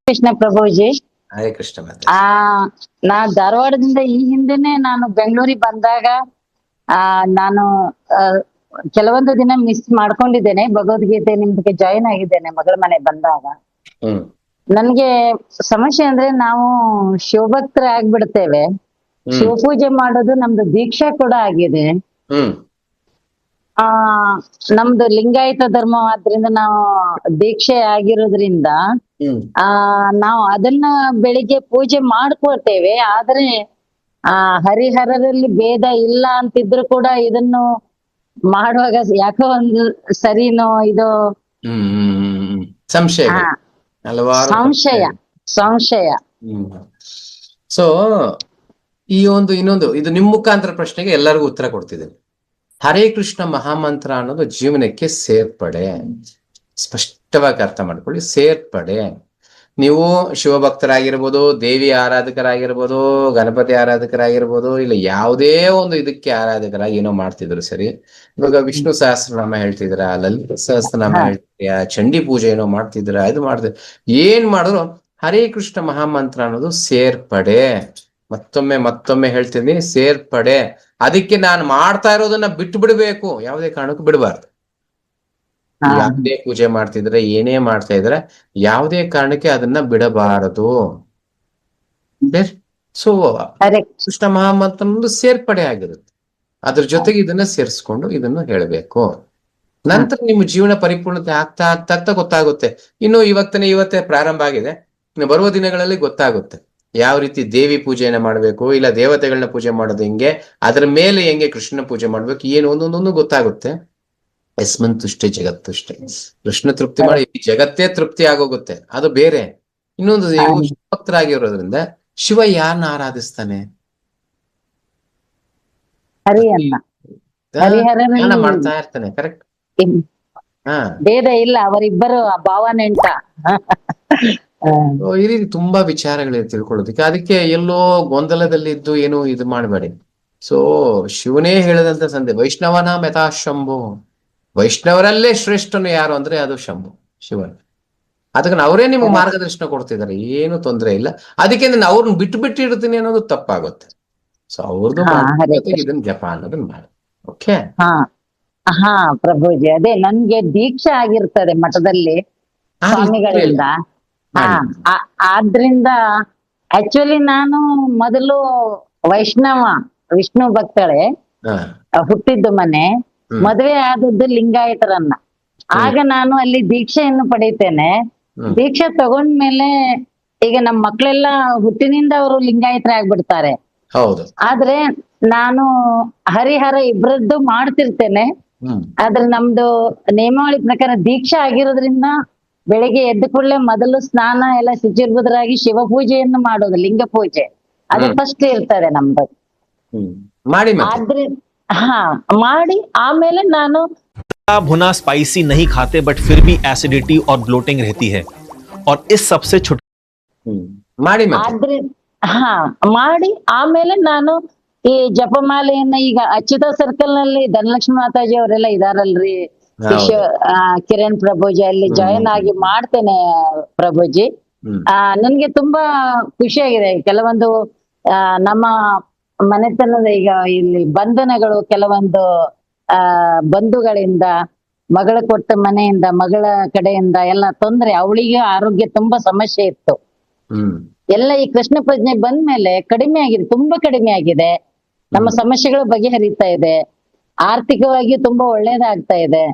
ಕೃಷ್ಣ ಪ್ರಭುಜಿ. ಹರೇ ಕೃಷ್ಣ ಮಾತೆ. ನಾ ಧಾರವಾಡದಿಂದ ಈ ಹಿಂದೆನೆ ನಾನು ಬೆಂಗಳೂರಿಗೆ ಬಂದಾಗ ನಾನು ಕೆಲವೊಂದು ದಿನ ಮಿಸ್ ಮಾಡ್ಕೊಂಡಿದ್ದೇನೆ. ಭಗವದ್ಗೀತೆ ನಿಮ್ದಕ್ಕೆ ಜಾಯಿನ್ ಆಗಿದ್ದೇನೆ ಮಗಳ ಮನೆ ಬಂದಾಗ. ನನ್ಗೆ ಸಮಸ್ಯೆ ಅಂದ್ರೆ ನಾವು ಶಿವಭಕ್ತರ ಆಗ್ಬಿಡ್ತೇವೆ. ಶಿವಪೂಜೆ ಮಾಡೋದು ನಮ್ದು ದೀಕ್ಷಾ ಕೂಡ ಆಗಿದೆ. ನಮ್ದು ಲಿಂಗಾಯತ ಧರ್ಮ ಆದ್ರಿಂದ ನಾವು ದೀಕ್ಷೆ ಆಗಿರೋದ್ರಿಂದ ನಾವು ಅದನ್ನ ಬೆಳಿಗ್ಗೆ ಪೂಜೆ ಮಾಡ್ಕೊಳ್ತೇವೆ. ಆದ್ರೆ ಹರಿಹರರಲ್ಲಿ ಭೇದ ಇಲ್ಲ ಅಂತಿದ್ರು ಕೂಡ ಇದನ್ನು ಮಾಡುವಾಗ ಯಾಕೋ ಒಂದು ಸರಿನೋ ಇದು ಸಂಶಯ ಸಂಶಯ. ಸೊ ಈ ಇನ್ನೊಂದು ಇದು ನಿಮ್ ಮುಖಾಂತರ ಪ್ರಶ್ನೆಗೆ ಎಲ್ಲರಿಗೂ ಉತ್ತರ ಕೊಡ್ತಿದ್ದೇನೆ. ಹರೇ ಕೃಷ್ಣ ಮಹಾಮಂತ್ರ ಅನ್ನೋದು ಜೀವನಕ್ಕೆ ಸೇರ್ಪಡೆ. ಸ್ಪಷ್ಟವಾಗಿ ಅರ್ಥ ಮಾಡ್ಕೊಳ್ಳಿ, ಸೇರ್ಪಡೆ. ನೀವು ಶಿವಭಕ್ತರಾಗಿರ್ಬೋದು, ದೇವಿ ಆರಾಧಕರಾಗಿರ್ಬೋದು, ಗಣಪತಿ ಆರಾಧಕರಾಗಿರ್ಬೋದು, ಇಲ್ಲ ಯಾವುದೇ ಒಂದು ಇದಕ್ಕೆ ಆರಾಧಕರಾಗಿ ಏನೋ ಮಾಡ್ತಿದ್ರು ಸರಿ. ಇವಾಗ ವಿಷ್ಣು ಸಹಸ್ರನಾಮ ಹೇಳ್ತಿದ್ರ, ಲಲಿತ ಸಹಸ್ರನಾಮ ಹೇಳ್ತೀರಾ, ಚಂಡಿ ಪೂಜೆ ಏನೋ ಮಾಡ್ತಿದ್ರ, ಇದು ಮಾಡ್ತಿದ್ರ, ಏನ್ ಮಾಡಿದ್ರು ಹರೇ ಕೃಷ್ಣ ಮಹಾಮಂತ್ರ ಅನ್ನೋದು ಸೇರ್ಪಡೆ. ಮತ್ತೊಮ್ಮೆ ಹೇಳ್ತೀನಿ, ಸೇರ್ಪಡೆ. ಅದಕ್ಕೆ ನಾನು ಮಾಡ್ತಾ ಇರೋದನ್ನ ಬಿಟ್ಟು ಬಿಡ್ಬೇಕು, ಯಾವುದೇ ಕಾರಣಕ್ಕೂ ಬಿಡಬಾರ್ದು. ಯಾವುದೇ ಪೂಜೆ ಮಾಡ್ತಿದ್ರೆ, ಏನೇ ಮಾಡ್ತಾ ಇದ್ರೆ, ಯಾವುದೇ ಕಾರಣಕ್ಕೆ ಅದನ್ನ ಬಿಡಬಾರದು. ಸೊ ಕೃಷ್ಣ ಮಹಾಮಂತ್ರ ಒಂದು ಸೇರ್ಪಡೆ ಆಗಿರುತ್ತೆ. ಅದ್ರ ಜೊತೆಗೆ ಇದನ್ನ ಸೇರಿಸ್ಕೊಂಡು ಇದನ್ನು ಹೇಳಬೇಕು. ನಂತರ ನಿಮ್ಮ ಜೀವನ ಪರಿಪೂರ್ಣತೆ ಆಗ್ತಾ ಆಗ್ತಾ ಆಗ್ತಾ ಗೊತ್ತಾಗುತ್ತೆ. ಇನ್ನು ಇವತ್ತೇ ಪ್ರಾರಂಭ ಆಗಿದೆ, ಇನ್ನು ಬರುವ ದಿನಗಳಲ್ಲಿ ಗೊತ್ತಾಗುತ್ತೆ ಯಾವ ರೀತಿ ದೇವಿ ಪೂಜೆಯನ್ನ ಮಾಡ್ಬೇಕು, ಇಲ್ಲ ದೇವತೆಗಳನ್ನ ಪೂಜೆ ಮಾಡೋದು ಹೆಂಗೆ, ಅದ್ರ ಮೇಲೆ ಹೆಂಗೆ ಕೃಷ್ಣನ ಪೂಜೆ ಮಾಡ್ಬೇಕು, ಏನು ಒಂದೊಂದೊಂದು ಗೊತ್ತಾಗುತ್ತೆ. ಯಸ್ಮಿನ್ ತುಷ್ಟೇ ಜಗತ್ತುಷ್ಟೇ. ಕೃಷ್ಣ ತೃಪ್ತಿ ಮಾಡಿ ಜಗತ್ತೇ ತೃಪ್ತಿ ಆಗೋಗುತ್ತೆ, ಅದು ಬೇರೆ. ಇನ್ನೊಂದು, ನೀವು ಭಕ್ತರಾಗಿರೋದ್ರಿಂದ ಶಿವ ಯಾರನ್ನ ಆರಾಧಿಸ್ತಾನೆ? ಮಾಡ್ತಾ ಇರ್ತಾನೆ. ಕರೆಕ್ಟ್. ಭೇದ ಇಲ್ಲ, ಅವರಿಬ್ಬರು ಭಾವನೆಂಟ. ಈ ರೀತಿ ತುಂಬಾ ವಿಚಾರಗಳಿವೆ ತಿಳ್ಕೊಳ್ಳೋದಕ್ಕೆ. ಅದಕ್ಕೆ ಎಲ್ಲೋ ಗೊಂದಲದಲ್ಲಿದ್ದು ಏನು ಇದು ಮಾಡಬೇಡಿ. ಸೊ ಶಿವನೇ ಹೇಳಿದಂತ ಸಂದೇಶ, ವೈಷ್ಣವನ ಮೆತಾ ಶಂಭು. ವೈಷ್ಣವರಲ್ಲೇ ಶ್ರೇಷ್ಠನು ಯಾರು ಅಂದ್ರೆ ಅದು ಶಂಭು, ಶಿವನ್. ಅದಕ್ಕೆ ಅವರೇ ನಿಮ್ಗೆ ಮಾರ್ಗದರ್ಶನ ಕೊಡ್ತಿದ್ದಾರೆ, ಏನು ತೊಂದರೆ ಇಲ್ಲ. ಅದಕ್ಕೆ ಅವ್ರನ್ನ ಬಿಟ್ಟು ಇಡ್ತೀನಿ ಅನ್ನೋದು ತಪ್ಪಾಗುತ್ತೆ. ಸೊ ಅವ್ರದ್ದು ಇದನ್ನ ಜಪ ಅನ್ನೋದನ್ನ ಮಾಡಿ. ಓಕೆ. ಹಾ ಪ್ರಭುಜಿ, ಅದೇ ನನ್ಗೆ ದೀಕ್ಷೆ ಆಗಿರ್ತದೆ ಮಠದಲ್ಲಿ ಸ್ವಾಮಿಗಳಿಂದ. ಆದ್ರಿಂದ ಆಕ್ಚುಲಿ ನಾನು ಮೊದಲು ವಿಷ್ಣು ಭಕ್ತಳೆ. ಹುಟ್ಟಿದ್ದು ಮನೆ, ಮದುವೆ ಆದದ್ದು ಲಿಂಗಾಯತರನ್ನ. ಆಗ ನಾನು ಅಲ್ಲಿ ದೀಕ್ಷೆಯನ್ನು ಪಡೀತೇನೆ. ದೀಕ್ಷೆ ತಗೊಂಡ್ಮೇಲೆ ಈಗ ನಮ್ಮ ಮಕ್ಕಳೆಲ್ಲ ಹುಟ್ಟಿನಿಂದ ಅವರು ಲಿಂಗಾಯತರೇ ಆಗ್ಬಿಡ್ತಾರೆ. ಆದ್ರೆ ನಾನು ಹರಿಹರ ಇಬ್ಬರದ್ದು ಮಾಡ್ತಿರ್ತೇನೆ. ಆದ್ರೆ ನಮ್ದು ನಿಯಮಾವಳಿ ಪ್ರಕಾರ ದೀಕ್ಷೆ ಆಗಿರೋದ್ರಿಂದ ಬೆಳಿಗ್ಗೆ ಎದ್ದ ಕೂಡಲೇ ಮೊದಲು ಸ್ನಾನ ಎಲ್ಲ ಶುಚಿರ್ಭದ್ರಾಗಿ ಶಿವ ಪೂಜೆಯನ್ನು ಮಾಡೋದು, ಲಿಂಗ ಪೂಜೆ ಅದು ಫಸ್ಟ್ ಇರ್ತದೆ ನಮ್ದು. ಆದ್ರೆ ಮಾಡಿ ಆಮೇಲೆ ನಾನು भुना स्पाइसी नहीं खाते बट फिर भी एसिडिटी और ब्लोटिंग रहती है और इस सबसे ಆದ್ರೆ ಮಾಡಿ ಆಮೇಲೆ ನಾನು ಈ ಜಪಮಾಲೆಯನ್ನ, ಈಗ ಅಚ್ಯುತ ಸರ್ಕಲ್ ನಲ್ಲಿ ಧನಲಕ್ಷ್ಮಿ ಮಾತಾಜಿ ಅವರೆಲ್ಲ ಇದಾರಲ್ರಿ, ಕಿರಣ್ ಪ್ರಭುಜಿ, ಅಲ್ಲಿ ಜಾಯಿನ್ ಆಗಿ ಮಾಡ್ತೇನೆ ಪ್ರಭುಜಿ. ನನ್ಗೆ ತುಂಬಾ ಖುಷಿಯಾಗಿದೆ. ಕೆಲವೊಂದು ನಮ್ಮ ಮನೆತನದ ಈಗ ಇಲ್ಲಿ ಬಂಧನಗಳು, ಕೆಲವೊಂದು ಬಂಧುಗಳಿಂದ, ಮಗಳ ಕೊಟ್ಟ ಮನೆಯಿಂದ, ಮಗಳ ಕಡೆಯಿಂದ ಎಲ್ಲ ತೊಂದ್ರೆ, ಅವಳಿಗೆ ಆರೋಗ್ಯ ತುಂಬಾ ಸಮಸ್ಯೆ ಇತ್ತು. ಎಲ್ಲ ಈ ಕೃಷ್ಣ ಪ್ರಜ್ಞೆ ಬಂದ್ಮೇಲೆ ಕಡಿಮೆ ಆಗಿದೆ, ತುಂಬಾ ಕಡಿಮೆ ಆಗಿದೆ. ನಮ್ಮ ಸಮಸ್ಯೆಗಳು ಬಗೆಹರಿತಾ ಇದೆ. ಆರ್ಥಿಕವಾಗಿ ತುಂಬಾ ಒಳ್ಳೇದಾಗ್ತಾ ಇದೆ.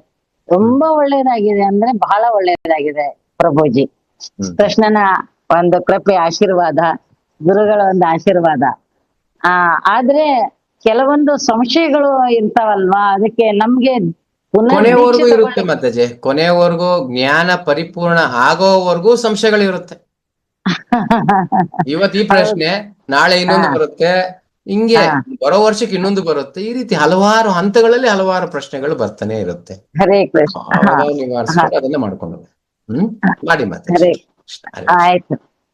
ತುಂಬಾ ಒಳ್ಳೇದಾಗಿದೆ ಅಂದ್ರೆ ಬಹಳ ಒಳ್ಳೇದಾಗಿದೆ ಪ್ರಭುಜಿ. ಕೃಷ್ಣನ ಒಂದು ಕೃಪೆ, ಆಶೀರ್ವಾದ, ಗುರುಗಳ ಒಂದು ಆಶೀರ್ವಾದ. ಆದ್ರೆ ಕೆಲವೊಂದು ಸಂಶಯಗಳು ಇರ್ತಾವಲ್ವಾ, ಅದಕ್ಕೆ ನಮ್ಗೆ ಕೊನೆವರೆಗೂ ಇರುತ್ತೆ. ಮತ್ತೆ ಕೊನೆವರೆಗೂ ಜ್ಞಾನ ಪರಿಪೂರ್ಣ ಆಗೋವರೆಗೂ ಸಂಶಯಗಳು ಇರುತ್ತೆ. ಇವತ್ತು ಈ ಪ್ರಶ್ನೆ, ನಾಳೆ ಇನ್ನೊಂದು ಬರುತ್ತೆ, ಹಿಂಗೆ ಬರೋ ವರ್ಷಕ್ಕೆ ಇನ್ನೊಂದು ಬರುತ್ತೆ. ಈ ರೀತಿ ಹಲವಾರು ಹಂತಗಳಲ್ಲಿ ಹಲವಾರು ಪ್ರಶ್ನೆಗಳು ಬರ್ತಾನೆ ಇರುತ್ತೆ. ನಿವಾರಿಸ್ಕೊಂಡು ಅದನ್ನ ಮಾಡ್ಕೊಂಡು ಮಾಡಿ ಮತ್ತೆ. ಆಯ್ತು.